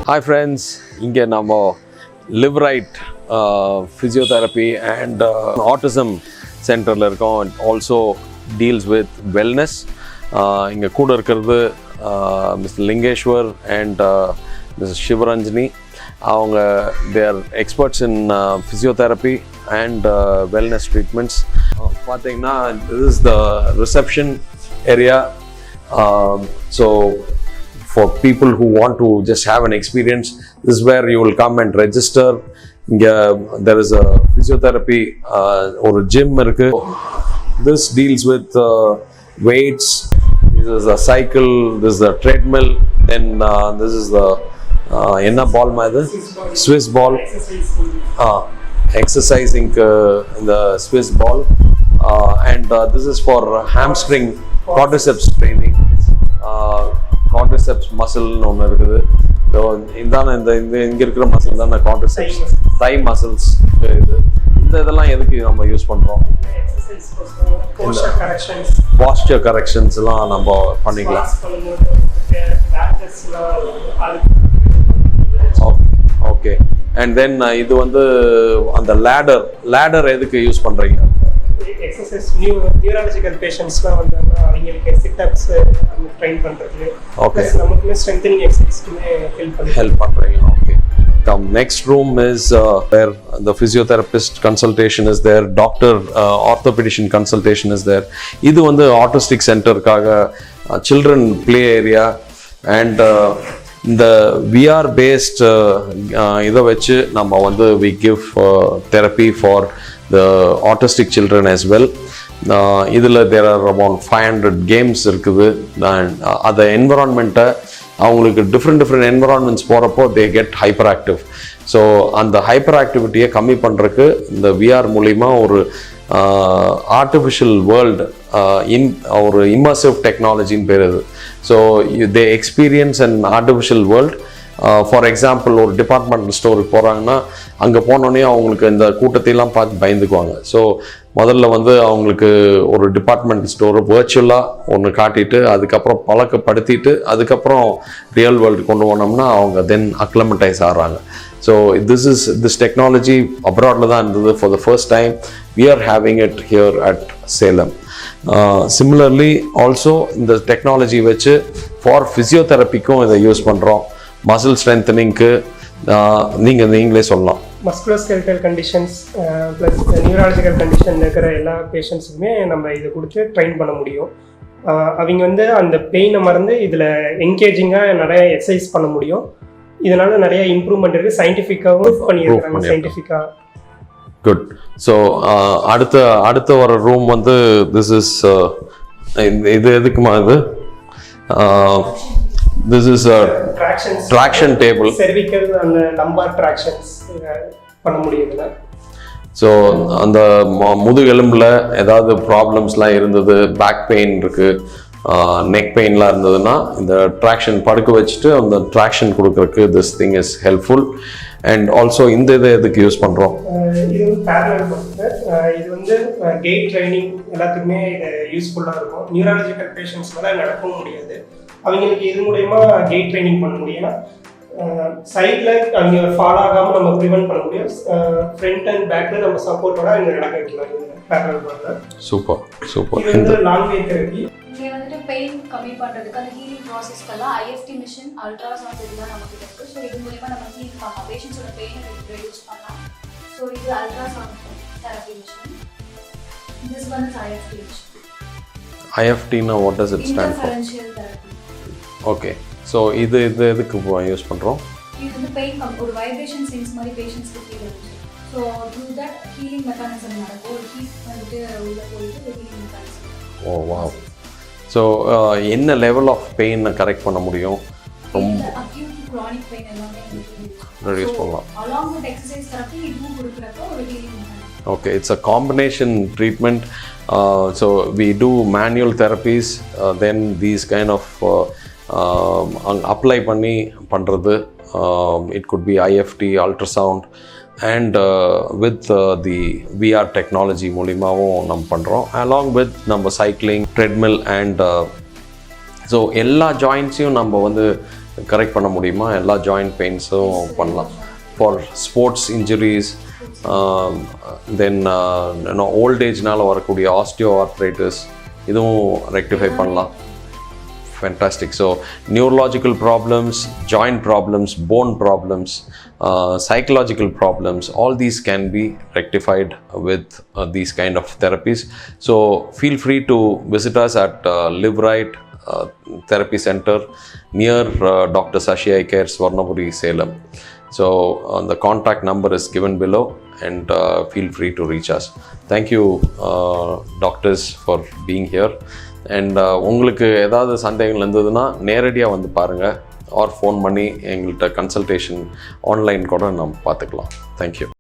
Hi friends, இங்கே நம்ம live right physiotherapy and autism சென்டரில் இருக்கோம். It also deals with wellness. இங்கே கூட இருக்கிறது Mr. Lingeshwar and Mrs. Shivaranjani. அவங்க they are experts in physiotherapy and wellness treatments. பார்த்தீங்கன்னா this is the reception area. So for people who want to just have an experience, this is where you will come and register. There is a physiotherapy or a gym irukku. This deals with weights. This is a cycle, this is a treadmill, then this is the enna ball maadu Swiss ball, exercising in the Swiss ball, and this is for hamstring quadriceps training. Quadriceps muscle ஒன்று இருக்குது. So இதான இந்த இங்கே இருக்கிற muscle தானே quadriceps, thigh muscles. இதெல்லாம் எதுக்கு நம்ம யூஸ் பண்ணுறோம்? posture correctionsலாம் நம்ம பண்ணிக்கலாம். ஓகே. அண்ட் தென் இது வந்து அந்த லேடர் எதுக்கு யூஸ் பண்ணுறீங்க? எக்ஸசைஸ் நியூராலஜிக்கல் பேஷண்ட்ஸ்லாம் வந்தாங்க, அவங்களுக்கு சிட்டப்ஸ் ட்ரெயின் பண்ணுறதுக்கு. ஓகே. நமக்கு ஸ்ட்ரென்தனிங் எக்ஸசைஸ்க்குமே ஹெல்ப் பண்ணுறீங்க. Okay. Next room is where the physiotherapist consultation is there, doctor orthopedician consultation is there. இது வந்து autistic centerக்காக children play area and இந்த VR based இதை வச்சு நம்ம வந்து we give therapy for the autistic children as well. இதில் there are around 500 games இருக்குது. அந்த என்விரான்மெண்ட்டை அவங்களுக்கு டிஃப்ரெண்ட் என்விரான்மெண்ட்ஸ் போகிறப்போ they get hyper active. So அந்த ஹைப்பர் ஆக்டிவிட்டியை கம்மி பண்ணுறதுக்கு இந்த விஆர் மூலிமா ஒரு ஆர்டிஃபிஷியல் வேர்ல்டு ஒரு இம்மர்சிவ் டெக்னாலஜின்னு பேர் இது. So they experience and artificial world. For example ஒரு டிபார்ட்மெண்டல் ஸ்டோருக்கு போகிறாங்கன்னா அங்கே போனோடனே அவங்களுக்கு இந்த கூட்டத்தையெல்லாம் பார்த்து பயந்துக்குவாங்க. ஸோ முதல்ல வந்து அவங்களுக்கு ஒரு டிபார்ட்மெண்டல் ஸ்டோரை வர்ச்சுவலாக ஒன்று காட்டிட்டு அதுக்கப்புறம் பழக்கப்படுத்திட்டு அதுக்கப்புறம் ரியல் வேர்ல்டு கொண்டு போனோம்னா அவங்க தென் அக்லமடைஸ் ஆகிறாங்க. ஸோ திஸ் டெக்னாலஜி அப்ராடில் தான் இருந்தது. For the first time we are having it here at Salem. Similarly also இந்த டெக்னாலஜி வச்சு ஃபார் ஃபிசியோதெரப்பிக்கும் இதை யூஸ் பண்ணுறோம். மசில் ஸ்ட்ரென்தனிங்க்கு நீங்களே சொல்லலாம். மஸ்குலோஸ்கெலட்டல் கண்டிஷன்ஸ் ப்ளஸ் நியூராலஜிக்கல் கண்டிஷன் இருக்கிற எல்லா பேஷண்ட்ஸுக்குமே நம்ம இதை கொடுத்து ட்ரெயின் பண்ண முடியும். அவங்க வந்து அந்த பெயினை மறந்து இதில் என்கேஜிங்காக நிறைய எக்ஸசைஸ் பண்ண முடியும். இதனால் நிறைய இம்ப்ரூவ்மெண்ட் இருக்குது. சயின்டிஃபிக்காகவும் பண்ணியிருக்காங்க. சயின்டிஃபிக்காக குட். ஸோ அடுத்த வர ரூம் வந்து திஸ் இஸ் இது எதுக்குமா இது? This is a traction table. Cervical and lumbar tractions பண்ண முடியுதுல. ஸோ அந்த முதுகெலும்பில் ஏதாவது ப்ராப்ளம்ஸ்லாம் இருந்தது, பேக் பெயின் இருக்குது, நெக் பெயின்லாம் இருந்ததுன்னா இந்த ட்ராக்ஷன் படுக்க வச்சுட்டு அந்த ட்ராக்ஷன் கொடுக்குறதுக்கு this thing is helpful. And also இந்த இதை எதுக்கு யூஸ் பண்ணுறோம்? இது வந்து பேரலல் பண்ணுறது. இது வந்து கெயிட் ட்ரைனிங் எல்லாத்துக்குமே இது யூஸ்ஃபுல்லாக இருக்கும். நியூராலஜிக்கல் பேஷண்ட்ஸ்னால நடக்கவும் முடியாது, அவங்களுக்கு இது மூலயமா கெயிட் ட்ரைனிங் பண்ண முடியும். சைடில் அவங்க ஃபாலோ ஆகாமல் நம்ம ப்ரிவென்ட் பண்ண முடியும். ஃப்ரண்ட் அண்ட் பேக்கில் நம்ம சப்போர்ட்டோட இங்கே நடக்க வைக்கலாம். பேரலல் பண்ணுறது சூப்பர். இது வந்து லாங் வே தெரப்பி. இங்கே வந்துட்டு பெயின் கம்மி பண்ணுறதுக்கு அந்த ஹீலிங் ப்ராசஸ்க்கெல்லாம் ஐஎஃப்டி மிஷின், அல்ட்ராசவுண்ட் இதெல்லாம் நமக்கு இருக்குது. ஸோ இது மூலிமா நம்ம ஹீல் பண்ணலாம், பேஷண்ட்ஸோட பெயினை ரெடியூஸ் பண்ணலாம். ஸோ இது ultrasound therapy machine. This one is IFT machine. ஐஎஃப்டினா what does it stand for? Interferential therapy. Okay. So இது எதுக்கு யூஸ் பண்ணுறோம்? இது வந்து பெயின் ஒரு வைப்ரேஷன் சென்ஸ் மாதிரி பேஷண்ட்ஸ்க்கு ஃபீல் ஆகுது. So through that healing mechanism நடக்கும். ஒரு ஹீட் வந்துட்டு உள்ளே போயிட்டு ஒரு ஹீலிங் மெக்கானிசம். ஓ வாவ். ஸோ என்ன லெவல் ஆஃப் பெயினை கரெக்ட் பண்ண முடியும்? ரொம்ப அக்யூட் க்ரானிக் பெயின் எல்லாமே ரெடியூஸ் பண்ணலாம். அலாங் வித் எக்ஸசைஸ் தெரப்பி இதுவும் கொடுக்குறப்ப ஒரு healing mechanism. Okay, it's a combination treatment. So we do manual therapies, then these kind of apply பண்ணி பண்ணுறது. It could be IFT, ultrasound, and with the VR technology மூலிமாவும் நம்ம பண்ணுறோம். along with நம்ம cycling, treadmill and so எல்லா ஜாயின்ட்ஸையும் நம்ம வந்து correct பண்ண முடியுமா? எல்லா ஜாயிண்ட் பெயின்ஸும் பண்ணலாம். For sports injuries, then old ஏஜ்னால் வரக்கூடிய ஆஸ்டியோ ஆர்த்ரைட்டிஸ், இதுவும் ரெக்டிஃபை பண்ணலாம். Fantastic. So neurological problems, joint problems, bone problems, psychological problems, all these can be rectified with these kind of therapies. So feel free to visit us at Live Right Therapy Center near Dr. Sashi Eye Care, Swarnapuri, Salem. So the contact number is given below, and feel free to reach us. Thank you doctors for being here. And உங்களுக்கு ஏதாவது சந்தேகங்கள் இருந்ததுன்னா நேரடியாக வந்து பாருங்கள், R phone பண்ணி எங்கள்கிட்ட consultation online கூட நம்ம பார்த்துக்கலாம். தேங்க்யூ.